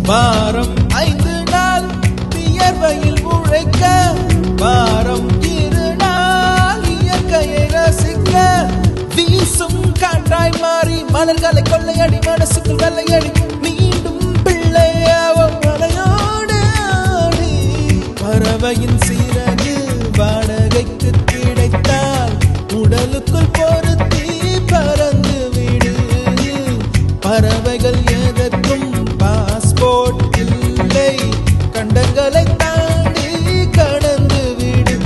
வாரம் 5 நாள் வியர்வையில் உழைக்க, வாரம் 2 நாள் இயற்கையை ரசிக்க, வீசும் காற்றாய் மாறி மலர்களை கொள்ளையடி மனசுக்குள் வெள்ளையடி மீண்டும் பிள்ளையாவும் மலையோடு ஆடி. பறவையின் சிறகு வாடகைக்கு கிடைத்தால் உடலுக்குள் பொருத்தி பறந்து விடு. பறவைகள் எதற்கும் பாஸ்போர்ட் இல்லை, கண்டங்களை தாண்டி கடந்து விடு.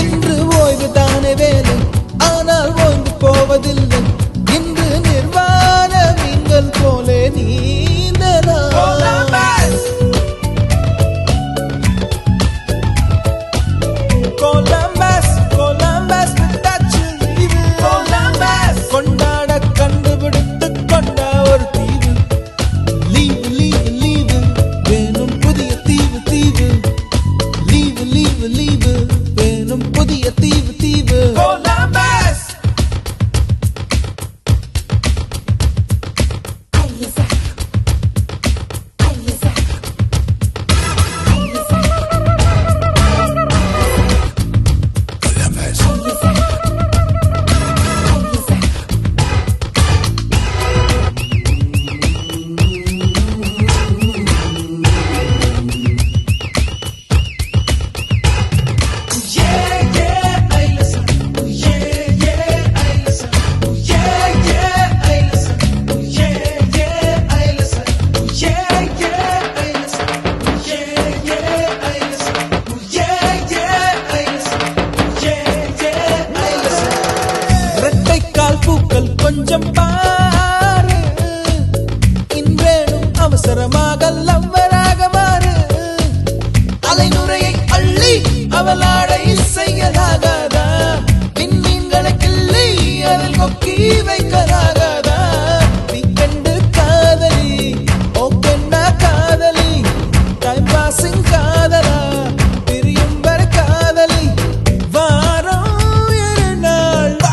இன்று ஓய்வு தானே வேலை, ஆனால் ஓய்ந்து போவதில்லை. இன்று நிர்வாண மீன்கள் போலே நீந்தலாம். கொலம்பஸ் கொலம்பஸ் விட்டாச்சு லீவு. கொலம்பஸ் கொண்டாட கண்டுபிடித்து கொண்ட ஒரு தீவு. லீவு லீவு லீவு வேணும் புதிய தீவு தீவு. லீவு லீவு லீவு வேணும் புதிய தீவு தீவு. கொலம்பஸ் கொஞ்சம் பாரு, இன்றேனும் அவசரமாக லவ்வராக மாறு. அலைநுரையை அள்ளி அவளாடை செய்யலாகாதா? விண்மீன்களை கிள்ளி அதில் கொக்கி வைக்கலாகாதா? வீக்கெண்டு காதலி, ஓகேன்னா காதலி, டைம் பாசிங்